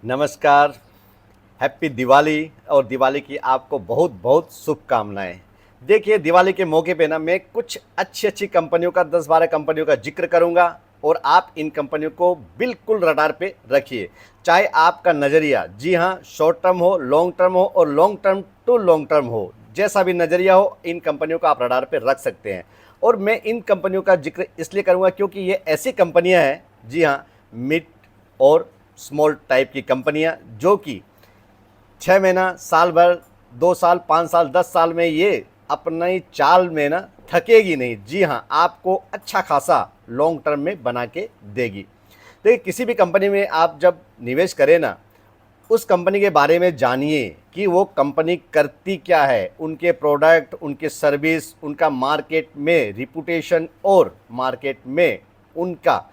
नमस्कार। हैप्पी दिवाली और दिवाली की आपको बहुत बहुत शुभकामनाएं। देखिए, दिवाली के मौके पे ना मैं कुछ अच्छी अच्छी कंपनियों का 10-12 कंपनियों का जिक्र करूंगा और आप इन कंपनियों को बिल्कुल रडार पे रखिए। चाहे आपका नज़रिया जी हाँ शॉर्ट टर्म हो, लॉन्ग टर्म हो और long term to long term हो, जैसा भी नज़रिया हो, इन कंपनियों को आप रडार पे रख सकते हैं। और मैं इन कंपनियों का जिक्र इसलिए करूंगा क्योंकि ये ऐसी कंपनियां हैं, जी हाँ, मिड और स्मॉल टाइप की कंपनियां, जो कि 6 महीना, साल भर, 2 साल, 5 साल, 10 साल में ये अपनी चाल में ना थकेगी नहीं। जी हाँ, आपको अच्छा खासा लॉन्ग टर्म में बना के देगी। देखिए, किसी भी कंपनी में आप जब निवेश करें ना, उस कंपनी के बारे में जानिए कि वो कंपनी करती क्या है, उनके प्रोडक्ट, उनके सर्विस, उनका मार्केट में रिपुटेशन और मार्केट में उनका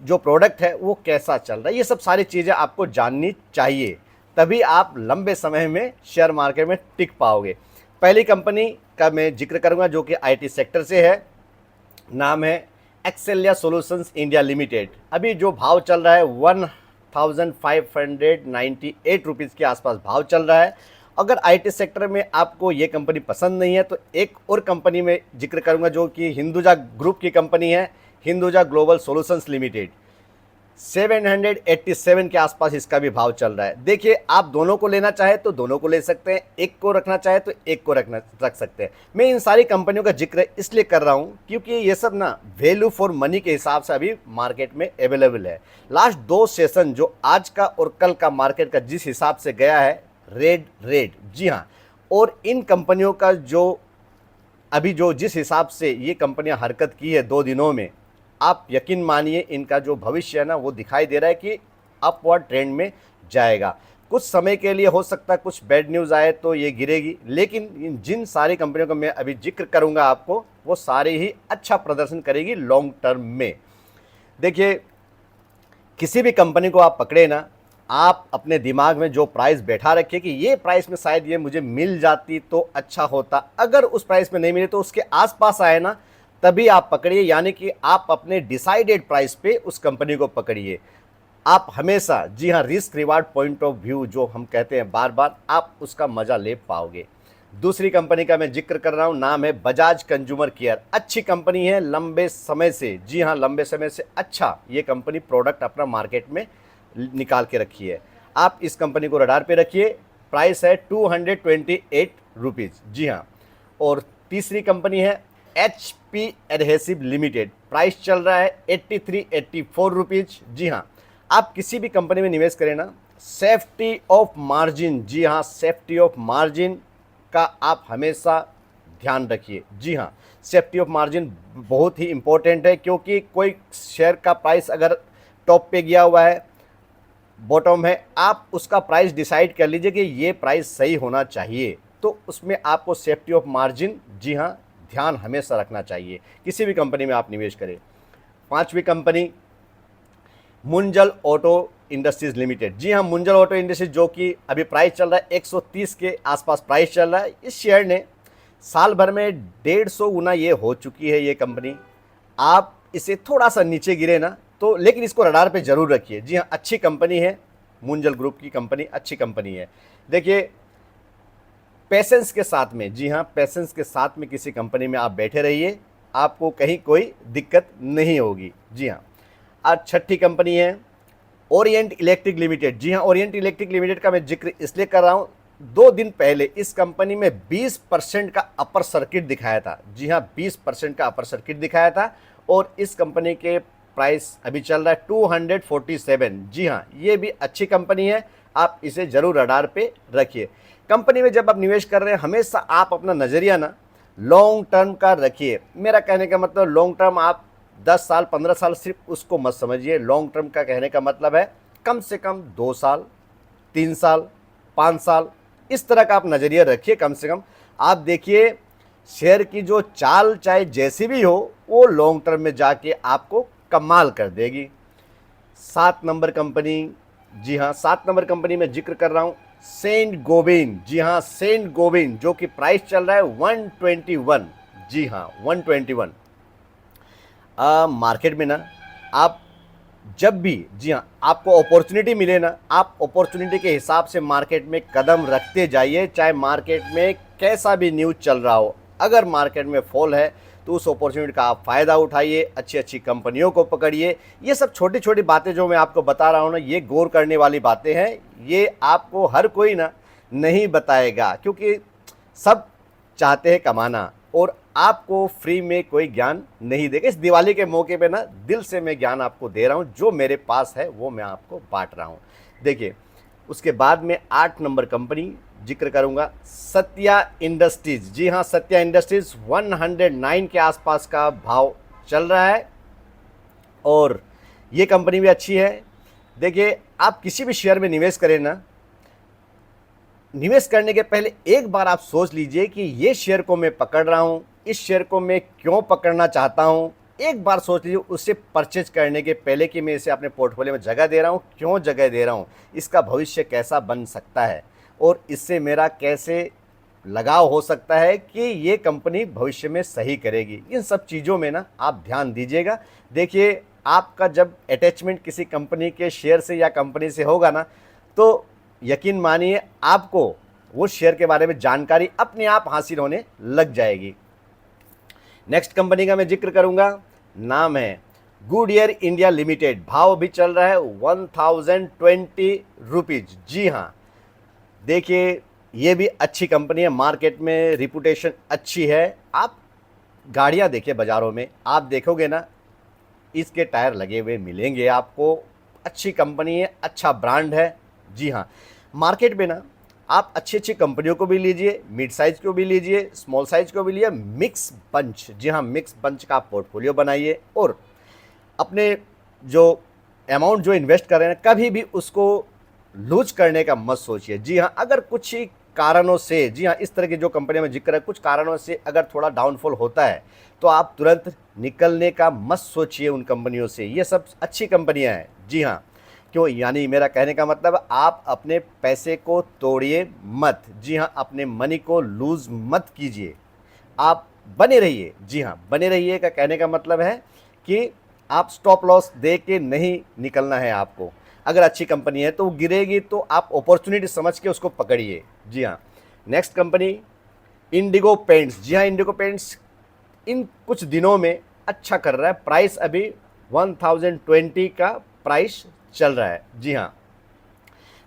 जो प्रोडक्ट है वो कैसा चल रहा है। ये सब सारी चीज़ें आपको जाननी चाहिए, तभी आप लंबे समय में शेयर मार्केट में टिक पाओगे। पहली कंपनी का मैं जिक्र करूंगा जो कि आईटी सेक्टर से है। नाम है एक्सेलिया सॉल्यूशंस इंडिया लिमिटेड। अभी जो भाव चल रहा है 1598 रुपीज़ के आसपास भाव चल रहा है। अगर आईटी सेक्टर में आपको ये कंपनी पसंद नहीं है तो एक और कंपनी में जिक्र करूंगा जो कि हिंदुजा ग्रुप की कंपनी है, हिंदुजा ग्लोबल सॉल्यूशंस लिमिटेड। 787 के आसपास इसका भी भाव चल रहा है। देखिए, आप दोनों को लेना चाहे तो दोनों को ले सकते हैं, एक को रखना चाहे तो एक को रख सकते हैं। मैं इन सारी कंपनियों का जिक्र इसलिए कर रहा हूं क्योंकि ये सब ना वैल्यू फॉर मनी के हिसाब से अभी मार्केट में अवेलेबल है। लास्ट 2 सेशन जो आज का और कल का मार्केट का जिस हिसाब से गया है, रेड रेड, जी हाँ। और इन कंपनियों का जो अभी जो जिस हिसाब से ये कंपनियां हरकत की है 2 दिनों में, आप यकीन मानिए इनका जो भविष्य है ना वो दिखाई दे रहा है कि अपवर्ड ट्रेंड में जाएगा। कुछ समय के लिए हो सकता है कुछ बैड न्यूज़ आए तो ये गिरेगी, लेकिन जिन सारी कंपनियों का मैं अभी जिक्र करूंगा आपको, वो सारी ही अच्छा प्रदर्शन करेगी लॉन्ग टर्म में। देखिए, किसी भी कंपनी को आप पकड़े ना, आप अपने दिमाग में जो प्राइस बैठा रखिए कि ये प्राइस में शायद ये मुझे मिल जाती तो अच्छा होता, अगर उस प्राइस में नहीं मिले तो उसके आसपास आए ना, तभी आप पकड़िए। यानी कि आप अपने डिसाइडेड प्राइस पे उस कंपनी को पकड़िए। आप हमेशा, जी हाँ, risk reward point of view जो हम कहते हैं बार बार, आप उसका मजा ले पाओगे। दूसरी कंपनी का मैं जिक्र कर रहा हूं, नाम है बजाज कंज्यूमर केयर। अच्छी कंपनी है, लंबे समय से, जी हाँ, लंबे समय से अच्छा ये कंपनी प्रोडक्ट अपना मार्केट में निकाल के रखी है। आप इस कंपनी को रडार पे रखिए। प्राइस है 228 रुपीज़, जी हाँ। और तीसरी कंपनी है H P adhesive limited. Price चल रहा है 83-84 रुपीज़, जी हाँ। आप किसी भी कंपनी में निवेश करें ना, सेफ्टी ऑफ मार्जिन, जी हाँ, सेफ्टी ऑफ मार्जिन का आप हमेशा ध्यान रखिए। जी हाँ, सेफ्टी ऑफ मार्जिन बहुत ही इंपॉर्टेंट है, क्योंकि कोई शेयर का प्राइस अगर टॉप पे गया हुआ है, बॉटम है, आप उसका प्राइस डिसाइड कर लीजिए कि ये प्राइस सही होना चाहिए, तो उसमें आपको सेफ्टी ऑफ मार्जिन, जी हाँ, ध्यान हमेशा रखना चाहिए किसी भी कंपनी में आप निवेश करें। पांचवी company Munjal auto industries limited. जी हाँ, मुंजल ऑटो इंडस्ट्रीज, जो कि अभी प्राइस चल रहा है 130 के आसपास प्राइस चल रहा है। इस शेयर ने साल भर में 150 गुना ये हो चुकी है ये कंपनी। आप इसे थोड़ा सा नीचे गिरे ना तो, लेकिन इसको रडार पे जरूर रखिए। जी हाँ, अच्छी कंपनी है, मुंजल ग्रुप की कंपनी अच्छी कंपनी है। देखिए, पेशेंस के साथ में, जी हाँ, पेशेंस के साथ में किसी कंपनी में आप बैठे रहिए, आपको कहीं कोई दिक्कत नहीं होगी। जी हाँ। आज छठी कंपनी है ओरिएंट इलेक्ट्रिक लिमिटेड। जी हाँ, ओरिएंट इलेक्ट्रिक लिमिटेड का मैं जिक्र इसलिए कर रहा हूँ, 2 दिन पहले इस कंपनी में 20% का अपर सर्किट दिखाया था। जी हाँ, 20% का अपर सर्किट दिखाया था। और इस कंपनी के प्राइस अभी चल रहा है 247। जी हाँ, ये भी अच्छी कंपनी है, आप इसे जरूर रडार पे रखिए। कंपनी में जब आप निवेश कर रहे हैं, हमेशा आप अपना नज़रिया ना लॉन्ग टर्म का रखिए। मेरा कहने का मतलब लॉन्ग टर्म आप 10 साल 15 साल सिर्फ उसको मत समझिए। लॉन्ग टर्म का कहने का मतलब है कम से कम 2 साल, 3 साल, 5 साल, इस तरह का आप नज़रिया रखिए कम से कम। आप देखिए, शेयर की जो चाल चाहे जैसी भी हो, वो लॉन्ग टर्म में जाके आपको कमाल कर देगी। 7 नंबर कंपनी, जी हाँ, 7 नंबर कंपनी में जिक्र कर रहा हूँ सेंट गोबिन। जी हाँ, सेंट गोबिन, जो कि प्राइस चल रहा है 121। जी हाँ, 121। मार्केट में ना आप जब भी, जी हाँ, आपको अपॉर्चुनिटी मिले ना, आप अपॉर्चुनिटी के हिसाब से मार्केट में कदम रखते जाइए, चाहे मार्केट में कैसा भी न्यूज़ चल रहा हो। अगर मार्केट में फॉल है तो उस अपॉर्चुनिटी का आप फ़ायदा उठाइए, अच्छी अच्छी कंपनियों को पकड़िए। ये सब छोटी छोटी बातें जो मैं आपको बता रहा हूँ ना, ये गौर करने वाली बातें हैं। ये आपको हर कोई ना नहीं बताएगा, क्योंकि सब चाहते हैं कमाना, और आपको फ्री में कोई ज्ञान नहीं देगा। इस दिवाली के मौके पे ना दिल से मैं ज्ञान आपको दे रहा हूँ, जो मेरे पास है वो मैं आपको बांट रहा हूँ। देखिए, उसके बाद में 8 नंबर कंपनी जिक्र करूंगा, सत्या इंडस्ट्रीज। जी हाँ, सत्या इंडस्ट्रीज 109 के आसपास का भाव चल रहा है, और ये कंपनी भी अच्छी है। देखिए, आप किसी भी शेयर में निवेश करें ना, निवेश करने के पहले एक बार आप सोच लीजिए कि ये शेयर को मैं पकड़ रहा हूँ, इस शेयर को मैं क्यों पकड़ना चाहता हूँ। एक बार सोच लीजिए उसे परचेज करने के पहले कि मैं इसे अपने पोर्टफोलियो में जगह दे रहा हूँ, क्यों जगह दे रहा हूँ, इसका भविष्य कैसा बन सकता है, और इससे मेरा कैसे लगाव हो सकता है कि ये कंपनी भविष्य में सही करेगी। इन सब चीज़ों में ना आप ध्यान दीजिएगा। देखिए, आपका जब अटैचमेंट किसी कंपनी के शेयर से या कंपनी से होगा ना, तो यकीन मानिए आपको वो शेयर के बारे में जानकारी अपने आप हासिल होने लग जाएगी। नेक्स्ट कंपनी का मैं जिक्र करूंगा, नाम है गुडियर इंडिया लिमिटेड। भाव भी चल रहा है 1020 रुपीज। जी हाँ, देखिए, ये भी अच्छी कंपनी है, मार्केट में रिपुटेशन अच्छी है। आप गाड़ियाँ देखिए बाज़ारों में, आप देखोगे ना, इसके टायर लगे हुए मिलेंगे आपको। अच्छी कंपनी है, अच्छा ब्रांड है। जी हाँ, मार्केट में ना आप अच्छी अच्छी कंपनियों को भी लीजिए, मिड साइज को भी लीजिए, स्मॉल साइज को भी लीजिए, मिक्स बंच। जी हाँ, मिक्स बंच का आप पोर्टफोलियो बनाइए, और अपने जो अमाउंट जो इन्वेस्ट कर रहे हैं कभी भी उसको लूज करने का मत सोचिए। जी हाँ, अगर कुछ ही कारणों से, जी हाँ, इस तरह की जो कंपनियां में जिक्र है, कुछ कारणों से अगर थोड़ा डाउनफॉल होता है तो आप तुरंत निकलने का मत सोचिए उन कंपनियों से। ये सब अच्छी कंपनियां हैं। जी हाँ, क्यों, यानी मेरा कहने का मतलब, आप अपने पैसे को तोड़िए मत। जी हाँ, अपने मनी को लूज मत कीजिए, आप बने रहिए। जी हाँ, बने रहिए का कहने का मतलब है कि आप स्टॉप लॉस दे के नहीं निकलना है आपको। अगर अच्छी कंपनी है तो वो गिरेगी तो आप अपॉर्चुनिटी समझ के उसको पकड़िए। जी हाँ, नेक्स्ट कंपनी इंडिगो पेंट्स। जी हाँ, इंडिगो पेंट्स इन कुछ दिनों में अच्छा कर रहा है। प्राइस अभी 1020 का प्राइस चल रहा है। जी हाँ,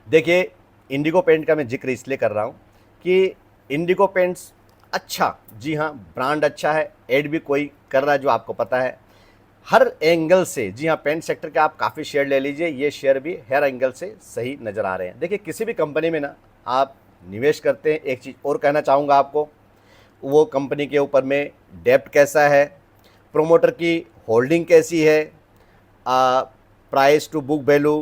देखिए, इंडिगो पेंट का मैं जिक्र इसलिए कर रहा हूँ कि इंडिगो पेंट्स अच्छा, जी हाँ, ब्रांड अच्छा है, ऐड भी कोई कर रहा है जो आपको पता है हर एंगल से। जी हाँ, पेंट सेक्टर के आप काफ़ी शेयर ले लीजिए, ये शेयर भी हर एंगल से सही नज़र आ रहे हैं। देखिए, किसी भी कंपनी में ना आप निवेश करते हैं, एक चीज़ और कहना चाहूँगा आपको, वो कंपनी के ऊपर में डेप्ट कैसा है, प्रोमोटर की होल्डिंग कैसी है, price to book value,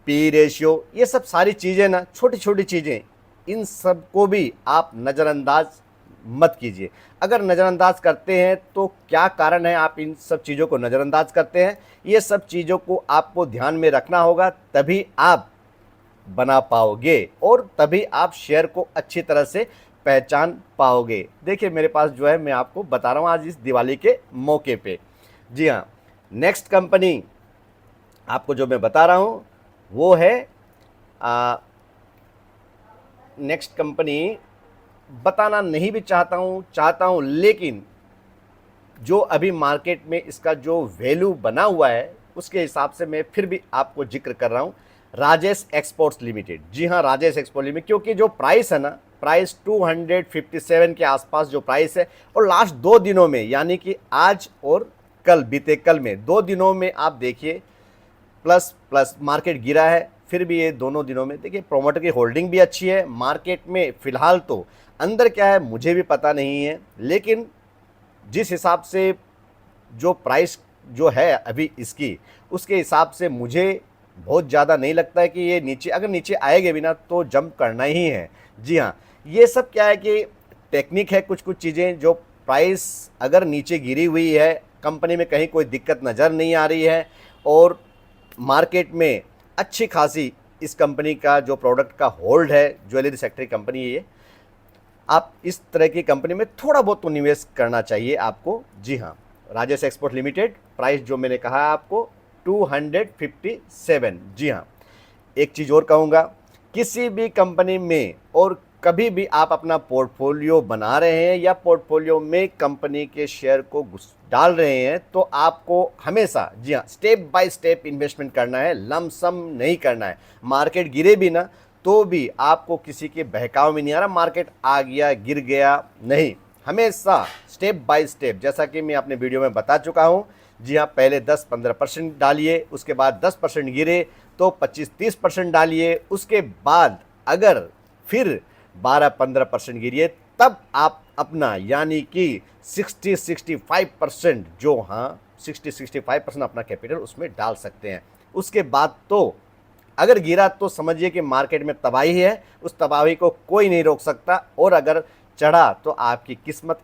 P ratio, ये सब सारी चीज़ें ना, छोटी छोटी चीज़ें, इन सब को भी आप नज़रअंदाज मत कीजिए। अगर नज़रअंदाज करते हैं तो क्या कारण है आप इन सब चीज़ों को नज़रअंदाज करते हैं, ये सब चीज़ों को आपको ध्यान में रखना होगा, तभी आप बना पाओगे और तभी आप शेयर को अच्छी तरह से पहचान पाओगे। देखिए, मेरे पास जो है मैं आपको बता रहा हूँ आज इस दिवाली के मौके पे। जी हाँ, नेक्स्ट कंपनी आपको जो मैं बता रहा हूँ वो है, नेक्स्ट कंपनी बताना नहीं भी चाहता हूँ, लेकिन जो अभी मार्केट में इसका जो वैल्यू बना हुआ है उसके हिसाब से मैं फिर भी आपको जिक्र कर रहा हूँ, राजेश एक्सपोर्ट्स लिमिटेड। जी हाँ, राजेश एक्सपोर्ट लिमिटेड, क्योंकि जो प्राइस है ना, प्राइस 257 के आसपास जो प्राइस है, और लास्ट 2 दिनों में, यानी कि आज और कल, बीते कल में 2 दिनों में आप देखिए प्लस प्लस मार्केट गिरा है। फिर भी ये दोनों दिनों में देखिए प्रोमोटर की होल्डिंग भी अच्छी है मार्केट में। फ़िलहाल तो अंदर क्या है मुझे भी पता नहीं है, लेकिन जिस हिसाब से जो प्राइस जो है अभी इसकी, उसके हिसाब से मुझे बहुत ज़्यादा नहीं लगता है कि ये नीचे, अगर नीचे आएगा भी ना तो जंप करना ही है। जी हाँ, ये सब क्या है कि टेक्निक है, कुछ कुछ चीज़ें जो प्राइस अगर नीचे गिरी हुई है, कंपनी में कहीं कोई दिक्कत नज़र नहीं आ रही है, और मार्केट में अच्छी खासी इस कंपनी का जो प्रोडक्ट का होल्ड है, ज्वेलरी सेक्टर की कंपनी है ये, आप इस तरह की कंपनी में थोड़ा बहुत तो निवेश करना चाहिए आपको। जी हाँ, राजेश एक्सपोर्ट लिमिटेड, प्राइस जो मैंने कहा है आपको 257। जी हाँ, एक चीज़ और कहूँगा, किसी भी कंपनी में और कभी भी आप अपना पोर्टफोलियो बना रहे हैं या पोर्टफोलियो में कंपनी के शेयर को डाल रहे हैं, तो आपको हमेशा, जी हाँ, स्टेप बाय स्टेप इन्वेस्टमेंट करना है, लमसम नहीं करना है। मार्केट गिरे भी ना तो भी आपको किसी के बहकाव में नहीं आ रहा, मार्केट आ गया गिर गया, नहीं, हमेशा स्टेप बाय स्टेप, जैसा कि मैं अपने वीडियो में बता चुका हूँ। जी हाँ, पहले 10-15% डालिए, उसके बाद 10% गिरे तो 25-30% डालिए, उसके बाद अगर फिर 12-15% गिरिए तब आप अपना यानी कि 60-65% जो, हाँ, 60-65% अपना कैपिटल उसमें डाल सकते हैं। उसके बाद तो अगर गिरा तो समझिए कि मार्केट में तबाही है, उस तबाही को कोई नहीं रोक सकता, और अगर चढ़ा तो आपकी किस्मत।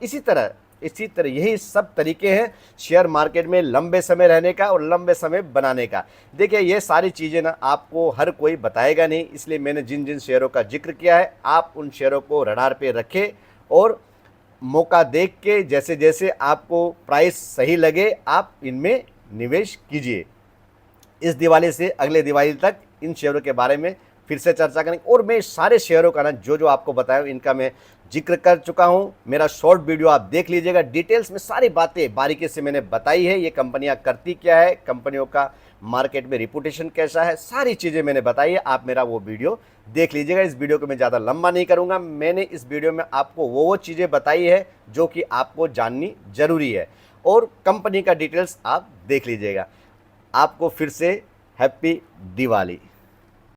इसी तरह यही सब तरीके हैं शेयर मार्केट में लंबे समय रहने का और लंबे समय बनाने का। देखिए, ये सारी चीज़ें ना आपको हर कोई बताएगा नहीं, इसलिए मैंने जिन जिन शेयरों का जिक्र किया है, आप उन शेयरों को रडार पे रखें और मौका देख के जैसे जैसे आपको प्राइस सही लगे आप इनमें निवेश कीजिए। इस दिवाली से अगले दिवाली तक इन शेयरों के बारे में फिर से चर्चा करेंगे, और मैं सारे शेयरों का ना जो जो आपको बताया इनका मैं जिक्र कर चुका हूं। मेरा शॉर्ट वीडियो आप देख लीजिएगा, डिटेल्स में सारी बातें बारीकी से मैंने बताई है। ये कंपनियां करती क्या है, कंपनियों का मार्केट में रिपुटेशन कैसा है, सारी चीज़ें मैंने बताई है, आप मेरा वो वीडियो देख लीजिएगा। इस वीडियो को मैं ज़्यादा लंबा नहीं करूँगा, मैंने इस वीडियो में आपको वो चीज़ें बताई है जो कि आपको जाननी ज़रूरी है, और कंपनी का डिटेल्स आप देख लीजिएगा। आपको फिर से हैप्पी दिवाली।